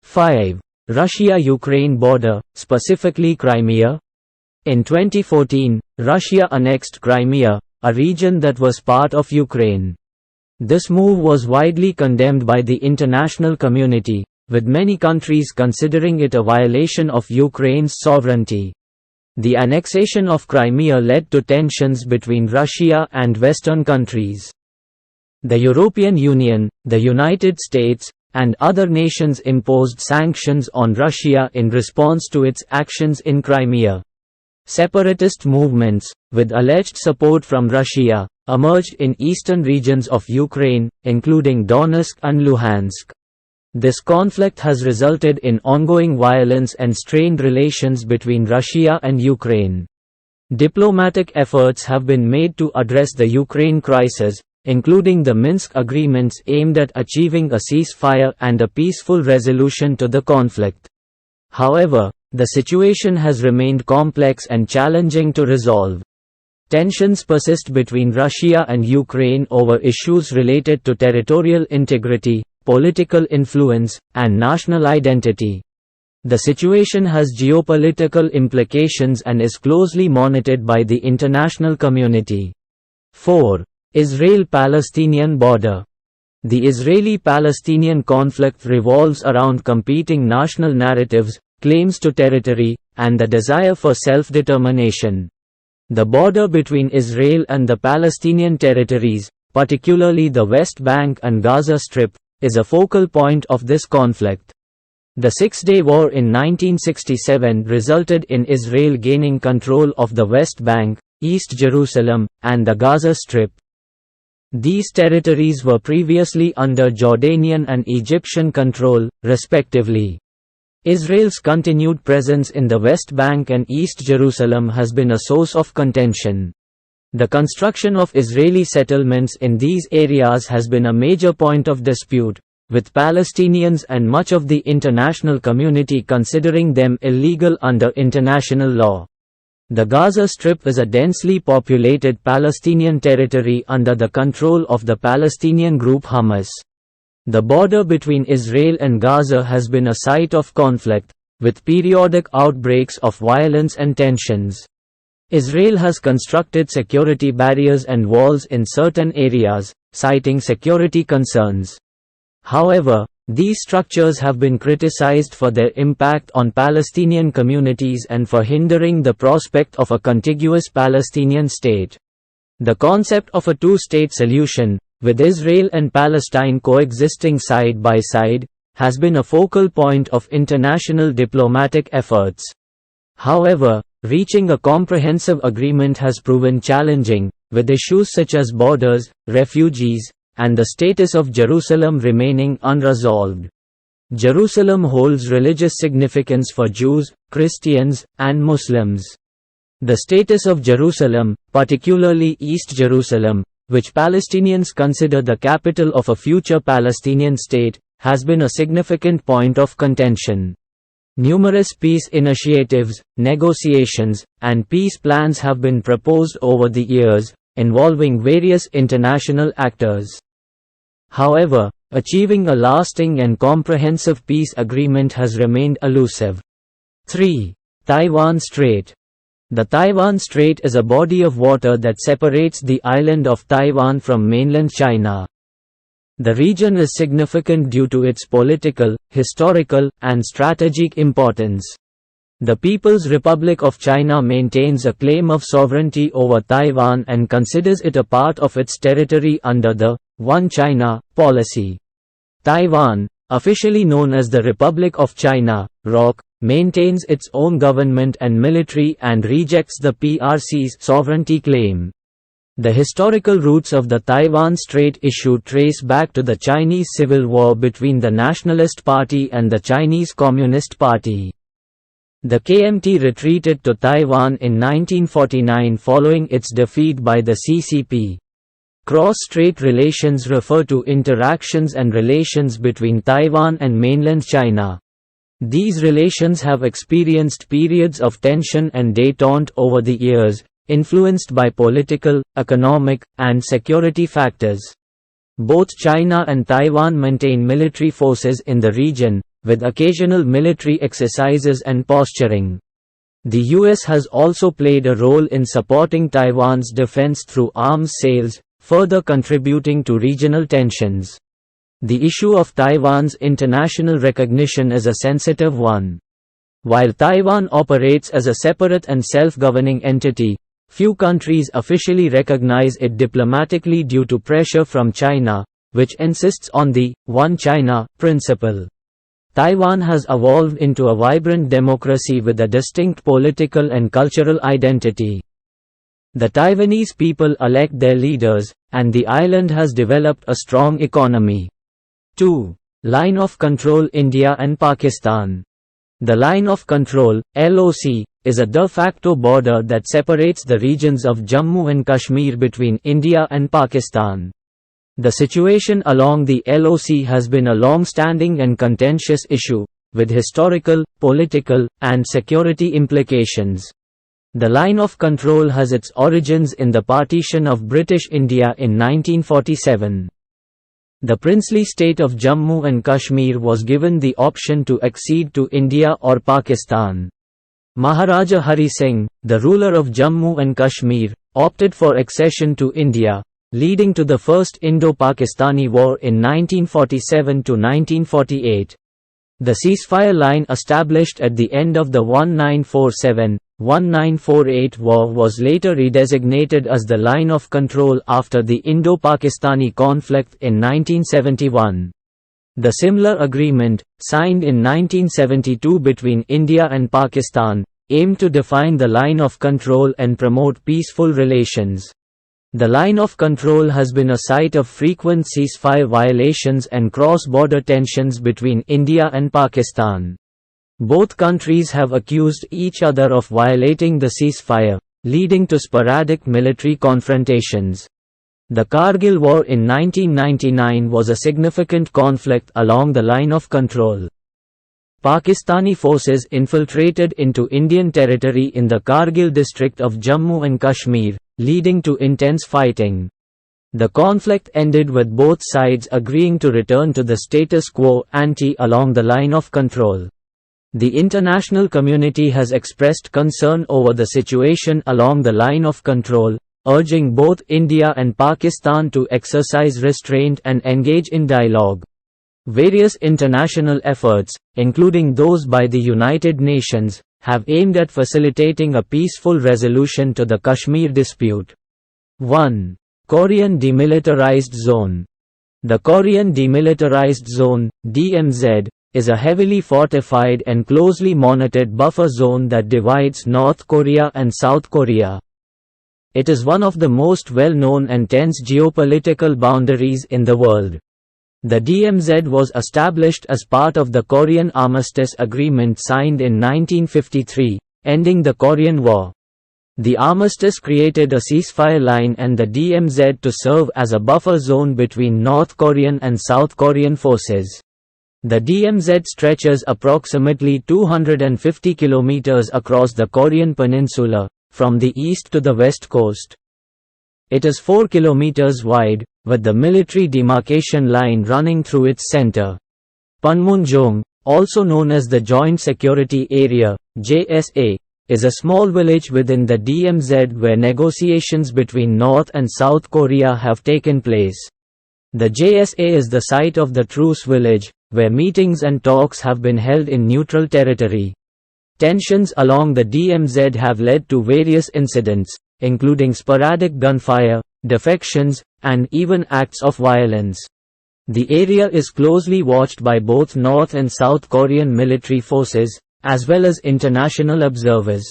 5. Russia–Ukraine border, specifically Crimea. In 2014, Russia annexed Crimea, a region that was part of Ukraine. This move was widely condemned by the international community, with many countries considering it a violation of Ukraine's sovereignty. The annexation of Crimea led to tensions between Russia and Western countries. The European Union, the United States, and other nations imposed sanctions on Russia in response to its actions in Crimea. Separatist movements, with alleged support from Russia, emerged in eastern regions of Ukraine, including Donetsk and Luhansk. This conflict has resulted in ongoing violence and strained relations between Russia and Ukraine. Diplomatic efforts have been made to address the Ukraine crisis, including the Minsk agreements aimed at achieving a ceasefire and a peaceful resolution to the conflict. However, the situation has remained complex and challenging to resolve. Tensions persist between Russia and Ukraine over issues related to territorial integrity, political influence, and national identity. The situation has geopolitical implications and is closely monitored by the international community. 4. Israel-Palestinian border. The Israeli-Palestinian conflict revolves around competing national narratives, claims to territory, and the desire for self-determination. The border between Israel and the Palestinian territories, particularly the West Bank and Gaza Strip, is a focal point of this conflict. The Six-Day War in 1967 resulted in Israel gaining control of the West Bank, East Jerusalem, and the Gaza Strip. These territories were previously under Jordanian and Egyptian control, respectively. Israel's continued presence in the West Bank and East Jerusalem has been a source of contention. The construction of Israeli settlements in these areas has been a major point of dispute, with Palestinians and much of the international community considering them illegal under international law. The Gaza Strip is a densely populated Palestinian territory under the control of the Palestinian group Hamas. The border between Israel and Gaza has been a site of conflict, with periodic outbreaks of violence and tensions. Israel has constructed security barriers and walls in certain areas, citing security concerns. However, these structures have been criticized for their impact on Palestinian communities and for hindering the prospect of a contiguous Palestinian state. The concept of a two-state solution, with Israel and Palestine coexisting side by side, has been a focal point of international diplomatic efforts. However, reaching a comprehensive agreement has proven challenging, with issues such as borders, refugees, and the status of Jerusalem remaining unresolved. Jerusalem holds religious significance for Jews, Christians, and Muslims. The status of Jerusalem, particularly East Jerusalem, which Palestinians consider the capital of a future Palestinian state, has been a significant point of contention. Numerous peace initiatives, negotiations, and peace plans have been proposed over the years, involving various international actors. However, achieving a lasting and comprehensive peace agreement has remained elusive. 3. Taiwan Strait. The Taiwan Strait is a body of water that separates the island of Taiwan from mainland China. The region is significant due to its political, historical, and strategic importance. The People's Republic of China maintains a claim of sovereignty over Taiwan and considers it a part of its territory under the One China policy. Taiwan, officially known as the Republic of China, ROC, maintains its own government and military and rejects the PRC's sovereignty claim. The historical roots of the Taiwan Strait issue trace back to the Chinese Civil War between the Nationalist Party and the Chinese Communist Party. The KMT retreated to Taiwan in 1949 following its defeat by the CCP. Cross-strait relations refer to interactions and relations between Taiwan and mainland China. These relations have experienced periods of tension and détente over the years, influenced by political, economic, and security factors. Both China and Taiwan maintain military forces in the region, with occasional military exercises and posturing. The US has also played a role in supporting Taiwan's defense through arms sales, further contributing to regional tensions. The issue of Taiwan's international recognition is a sensitive one. While Taiwan operates as a separate and self-governing entity, few countries officially recognize it diplomatically due to pressure from China, which insists on the "One China" principle. Taiwan has evolved into a vibrant democracy with a distinct political and cultural identity. The Taiwanese people elect their leaders, and the island has developed a strong economy. 2. Line of Control: India and Pakistan. The Line of Control (LOC) is a de facto border that separates the regions of Jammu and Kashmir between India and Pakistan. The situation along the LOC has been a long-standing and contentious issue, with historical, political, and security implications. The Line of Control has its origins in the partition of British India in 1947. The princely state of Jammu and Kashmir was given the option to accede to India or Pakistan. Maharaja Hari Singh, the ruler of Jammu and Kashmir, opted for accession to India, leading to the First Indo-Pakistani War in 1947 to 1948. The ceasefire line established at the end of the 1947-1948 war was later redesignated as the Line of Control after the Indo-Pakistani conflict in 1971. The similar agreement, signed in 1972 between India and Pakistan, aimed to define the line of control and promote peaceful relations. The Line of Control has been a site of frequent ceasefire violations and cross-border tensions between India and Pakistan. Both countries have accused each other of violating the ceasefire, leading to sporadic military confrontations. The Kargil War in 1999 was a significant conflict along the Line of Control. Pakistani forces infiltrated into Indian territory in the Kargil district of Jammu and Kashmir, leading to intense fighting. The conflict ended with both sides agreeing to return to the status quo ante along the Line of Control. The international community has expressed concern over the situation along the Line of Control, urging both India and Pakistan to exercise restraint and engage in dialogue. Various international efforts, including those by the United Nations, have aimed at facilitating a peaceful resolution to the Kashmir dispute. 1. Korean Demilitarized Zone. The Korean Demilitarized Zone (DMZ) is a heavily fortified and closely monitored buffer zone that divides North Korea and South Korea. It is one of the most well-known and tense geopolitical boundaries in the world. The DMZ was established as part of the Korean Armistice Agreement signed in 1953, ending the Korean War. The armistice created a ceasefire line and the DMZ to serve as a buffer zone between North Korean and South Korean forces. The DMZ stretches approximately 250 kilometers across the Korean peninsula, from the east to the west coast. It is 4 kilometers wide, with the military demarcation line running through its center. Panmunjom, also known as the Joint Security Area (JSA), is a small village within the DMZ where negotiations between North and South Korea have taken place. The JSA is the site of the truce village, where meetings and talks have been held in neutral territory. Tensions along the DMZ have led to various incidents, including sporadic gunfire, defections, and even acts of violence. The area is closely watched by both North and South Korean military forces, as well as international observers.